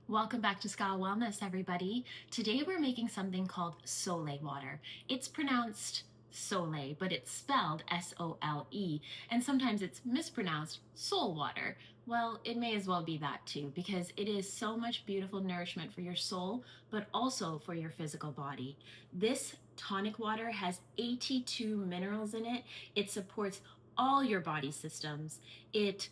Welcome back to Ska Wellness, everybody. Today we're making something called Sole water. It's pronounced Sole, but it's spelled S-O-L-E, and sometimes it's mispronounced Soul water. Well, it may as well be that too, because it is so much beautiful nourishment for your soul, but also for your physical body. This tonic water has 82 minerals in it. It supports all your body systems. It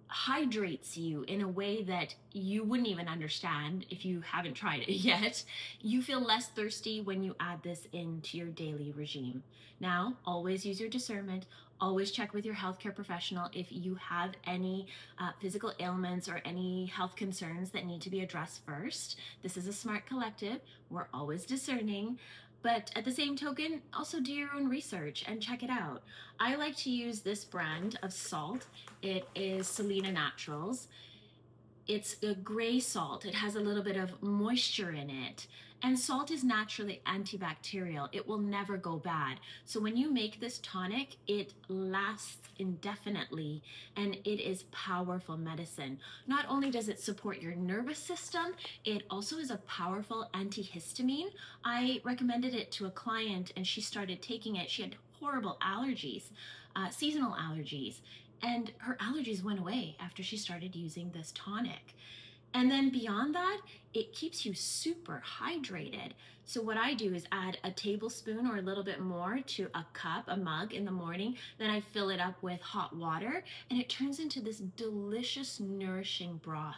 hydrates you in a way that you wouldn't even understand if you haven't tried it yet. You feel less thirsty when you add this into your daily regime. Now, always use your discernment. Always check with your healthcare professional if you have any physical ailments or any health concerns that need to be addressed first. This is a smart collective. We're always discerning. But at the same token, also do your own research and check it out. I like to use this brand of salt. It is Selina Naturals. It's a gray salt. It has a little bit of moisture in it. And salt is naturally antibacterial. It will never go bad. So when you make this tonic, it lasts indefinitely and it is powerful medicine. Not only does it support your nervous system, it also is a powerful antihistamine. I recommended it to a client and she started taking it. She had horrible allergies, seasonal allergies. And her allergies went away after she started using this tonic. And then beyond that, it keeps you super hydrated. So what I do is add a tablespoon or a little bit more to a cup, a mug in the morning. Then I fill it up with hot water and it turns into this delicious, nourishing broth.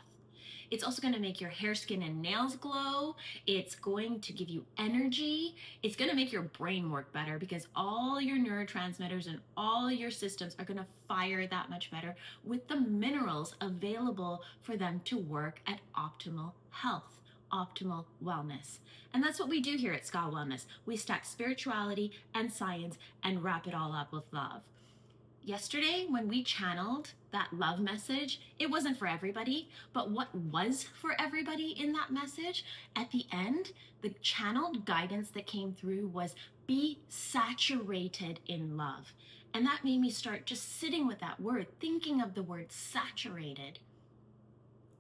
It's also going to make your hair, skin, and nails glow. It's going to give you energy. It's going to make your brain work better because all your neurotransmitters and all your systems are going to fire that much better with the minerals available for them to work at optimal health, optimal wellness. And that's what we do here at Ska Wellness. We stack spirituality and science and wrap it all up with love. Yesterday, when we channeled that love message, it wasn't for everybody, but what was for everybody in that message, at the end, the channeled guidance that came through was be saturated in love. And that made me start just sitting with that word, thinking of the word saturated.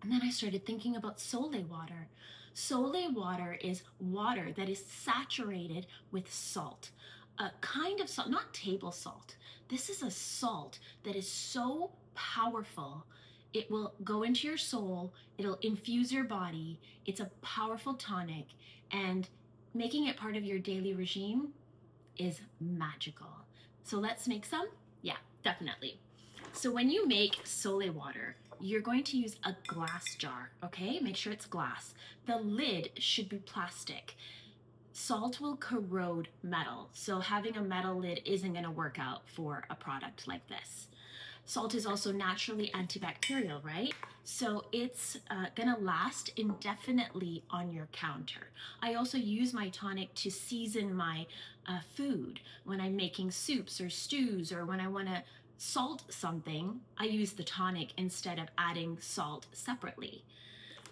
And then I started thinking about Sole water. Sole water is water that is saturated with salt. A kind of salt, not table salt. This is a salt that is so powerful. It will go into your soul. It'll infuse your body. It's a powerful tonic. And making it part of your daily regime is magical. So let's make some? Yeah, definitely. So when you make Sole water, you're going to use a glass jar, okay? Make sure it's glass. The lid should be plastic. Salt will corrode metal, so having a metal lid isn't going to work out for a product like this. Salt is also naturally antibacterial, right? So it's going to last indefinitely on your counter. I also use my tonic to season my food when I'm making soups or stews, or when I want to salt something, I use the tonic instead of adding salt separately.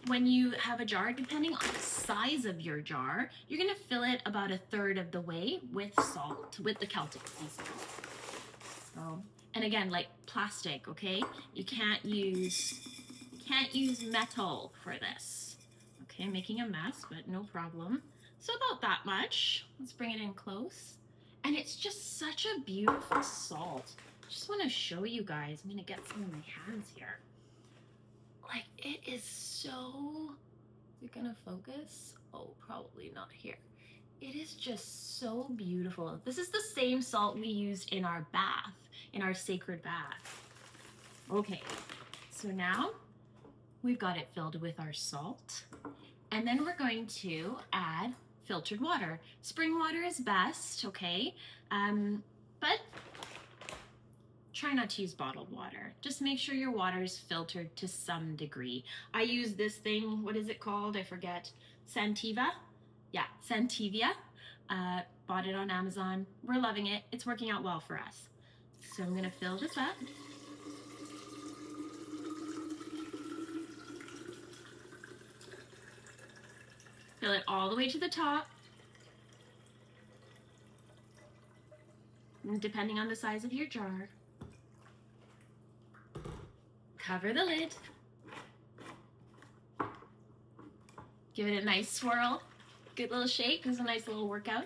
When you have a jar, depending on the size of your jar, you're going to fill it about a third of the way with salt, with the Celtic sea salt. So, and again, like plastic, okay? You can't use metal for this. Okay, I'm making a mess, but no problem. So about that much. Let's bring it in close. And it's just such a beautiful salt. Just want to show you guys. I'm going to get some in my hands here. Like, it is so, is it gonna focus? Oh, probably not here. It is just so beautiful. This is the same salt we used in our bath, in our sacred bath. Okay, so now we've got it filled with our salt. And then we're going to add filtered water. Spring water is best, okay? But try not to use bottled water. Just make sure your water is filtered to some degree. I use this thing, what is it called? I forget. Santiva? Yeah, Santivia. Bought it on Amazon. We're loving it. It's working out well for us. So I'm gonna fill this up. Fill it all the way to the top. And depending on the size of your jar, cover the lid. Give it a nice swirl. Good little shake. This is a nice little workout.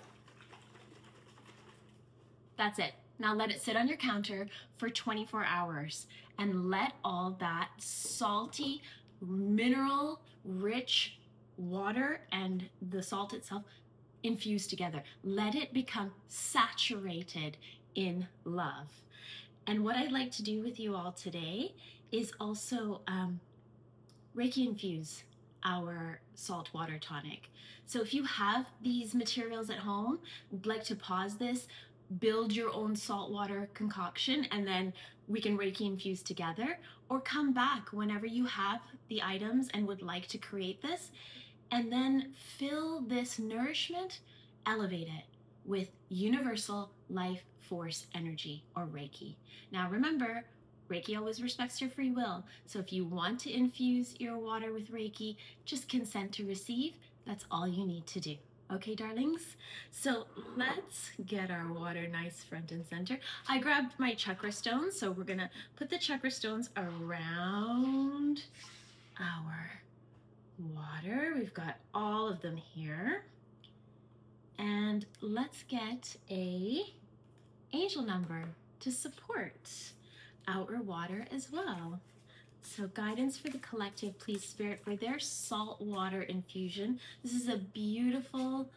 That's it. Now let it sit on your counter for 24 hours and let all that salty, mineral-rich water and the salt itself infuse together. Let it become saturated in love. And what I'd like to do with you all today is also Reiki infuse our saltwater tonic. So if you have these materials at home, I'd like to pause this, build your own saltwater concoction, and then we can Reiki infuse together, or come back whenever you have the items and would like to create this, and then fill this nourishment, elevate it with universal life force energy, or Reiki. Now remember, Reiki always respects your free will. So if you want to infuse your water with Reiki, just consent to receive. That's all you need to do. Okay, darlings? So let's get our water nice front and center. I grabbed my chakra stones, so we're gonna put the chakra stones around our water. We've got all of them here. And let's get a angel number to support our water as well. So guidance for the collective, please, Spirit, for their salt water infusion. This is a beautiful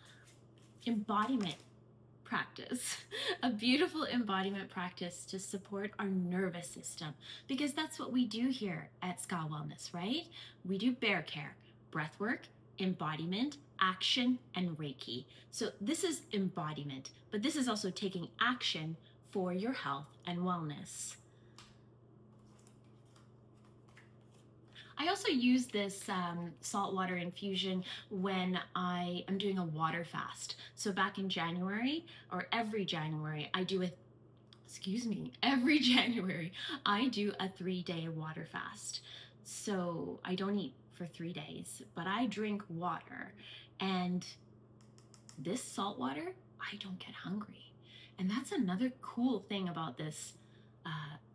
embodiment practice, a beautiful embodiment practice to support our nervous system, because that's what we do here at Ska Wellness, right? We do bear care, breath work, embodiment, action, and Reiki. So this is embodiment, but this is also taking action for your health and wellness. I also use this saltwater infusion when I am doing a water fast. So back in January, or every January, every January, I do a 3-day water fast. So I don't eat for 3 days, but I drink water. And this salt water, I don't get hungry. And that's another cool thing about this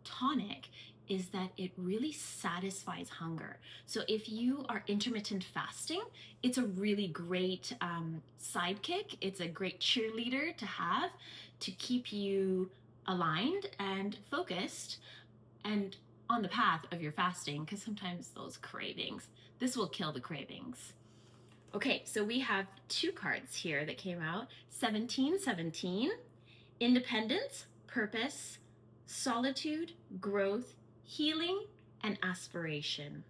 tonic, is that it really satisfies hunger. So if you are intermittent fasting, it's a really great sidekick. It's a great cheerleader to have to keep you aligned and focused and on the path of your fasting, because sometimes those cravings, this will kill the cravings. Okay, so we have 2 cards here that came out. 1717, independence, purpose, solitude, growth, healing, and aspiration.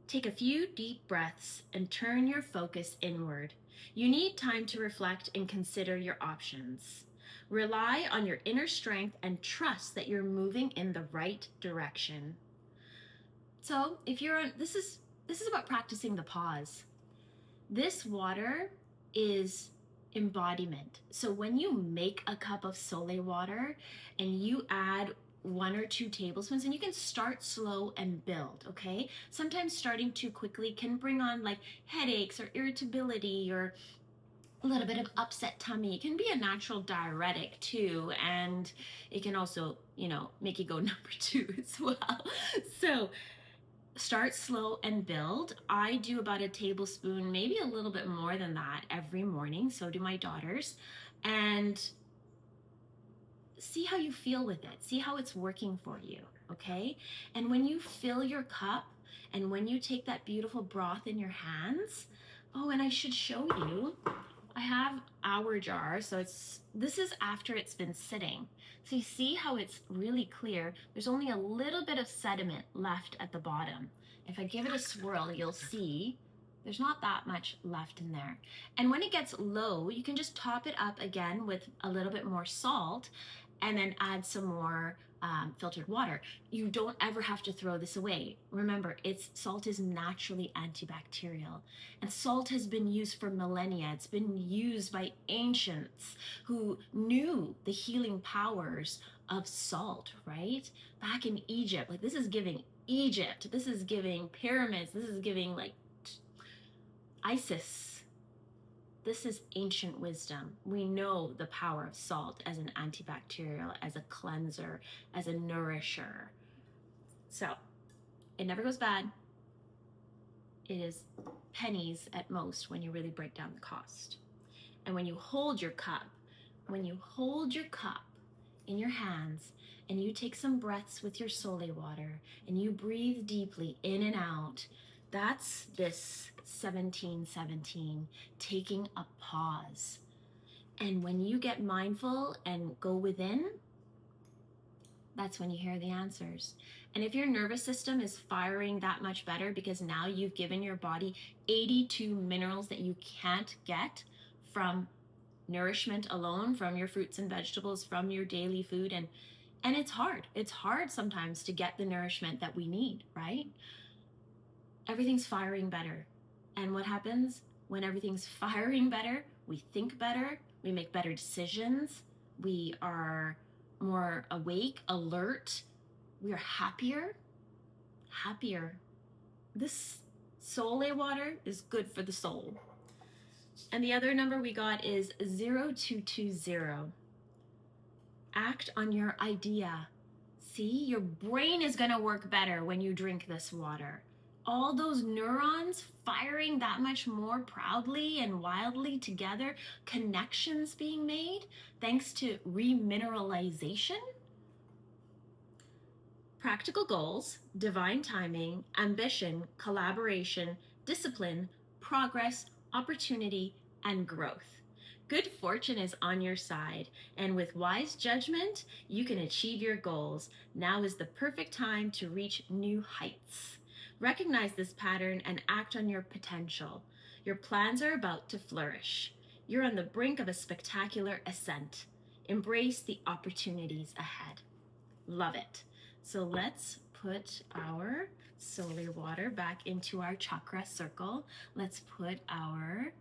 Take a few deep breaths and turn your focus inward. You need time to reflect and consider your options. Rely on your inner strength and trust that you're moving in the right direction. So if you're on, this is about practicing the pause. This water is embodiment. So when you make a cup of Sole water and you add 1 or 2 tablespoons, and you can start slow and build, okay? Sometimes starting too quickly can bring on like headaches or irritability or a little bit of upset tummy. It can be a natural diuretic too, and it can also, make you go number 2 as well. So start slow and build. I do about a tablespoon, maybe a little bit more than that every morning. So do my daughters. And see how you feel with it. See how it's working for you, okay? And when you fill your cup and when you take that beautiful broth in your hands, oh, and I should show you, I have our jar. So this is after it's been sitting. So you see how it's really clear. There's only a little bit of sediment left at the bottom. If I give it a swirl, you'll see there's not that much left in there. And when it gets low, you can just top it up again with a little bit more salt and then add some more filtered water. You don't ever have to throw this away. Remember, salt is naturally antibacterial. And salt has been used for millennia. It's been used by ancients who knew the healing powers of salt, right? Back in Egypt, like this is giving Egypt, this is giving pyramids, this is giving like Isis. This is ancient wisdom. We know the power of salt as an antibacterial, as a cleanser, as a nourisher. So it never goes bad. it is pennies at most when you really break down the cost. And when you hold your cup, in your hands and you take some breaths with your Sole water and you breathe deeply in and out, that's this 1717, taking a pause. And when you get mindful and go within, that's when you hear the answers. And if your nervous system is firing that much better because now you've given your body 82 minerals that you can't get from nourishment alone, from your fruits and vegetables, from your daily food, and it's hard sometimes to get the nourishment that we need, right? Everything's firing better. And what happens when everything's firing better? We think better, we make better decisions, we are more awake, alert, we are happier. This Sole water is good for the soul. And the other number we got is 0220. Act on your idea. See, your brain is going to work better when you drink this water. All those neurons firing that much more proudly and wildly together, connections being made thanks to remineralization. Practical goals, divine timing, ambition, collaboration, discipline, progress, opportunity, and growth. Good fortune is on your side, and with wise judgment, you can achieve your goals. Now is the perfect time to reach new heights. Recognize this pattern and act on your potential. Your plans are about to flourish. You're on the brink of a spectacular ascent. Embrace the opportunities ahead. Love it. So let's put our Sole water back into our chakra circle. Let's put our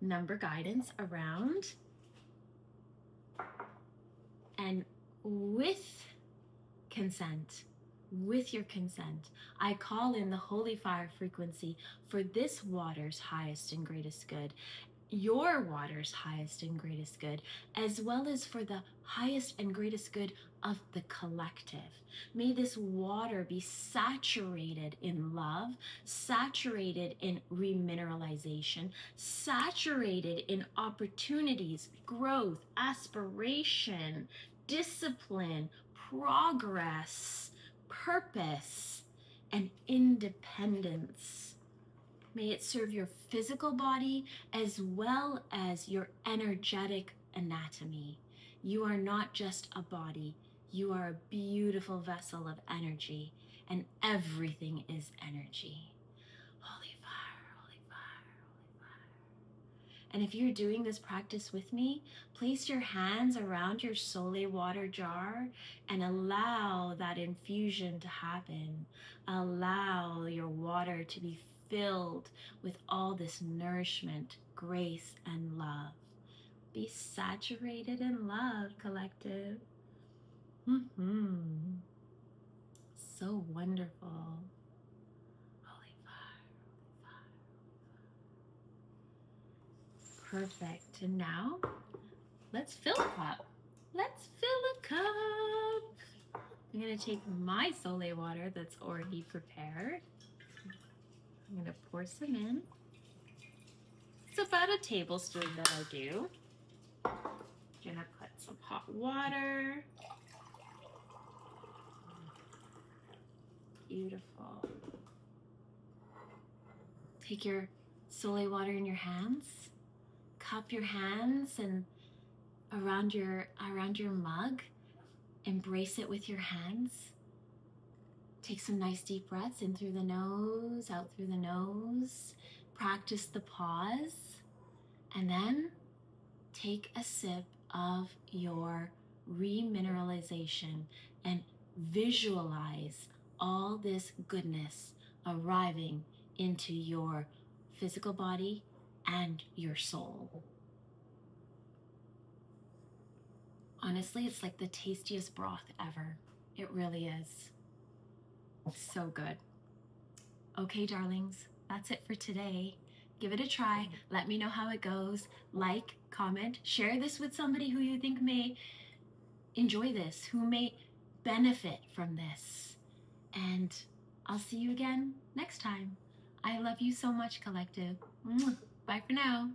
number guidance around. And with your consent, I call in the holy fire frequency for this water's highest and greatest good, your water's highest and greatest good, as well as for the highest and greatest good of the collective. May this water be saturated in love, saturated in remineralization, saturated in opportunities, growth, aspiration, discipline, progress, purpose, and independence. May it serve your physical body as well as your energetic anatomy. You are not just a body. You are a beautiful vessel of energy, and everything is energy. Holy fire, holy fire, holy fire. And if you're doing this practice with me, place your hands around your Sole water jar and allow that infusion to happen. Allow your water to be filled with all this nourishment, grace, and love. Be saturated in love, collective. So wonderful. Holy fire, holy fire. Perfect. And now, let's fill a cup. Let's fill a cup. I'm going to take my Sole water that's already prepared. I'm going to pour some in. It's about a tablespoon that I'll do. I'm going to put some hot water. Beautiful. Take your Sole water in your hands. Cup your hands and around your mug. Embrace it with your hands. Take some nice deep breaths in through the nose, out through the nose. Practice the pause. And then take a sip of your remineralization and visualize all this goodness arriving into your physical body and your soul. Honestly, it's like the tastiest broth ever. It really is. So good. Okay, darlings, that's it for today. Give it a try. Let me know how it goes. Like, comment, share this with somebody who you think may enjoy this, who may benefit from this. And I'll see you again next time. I love you so much, Collective. Bye for now.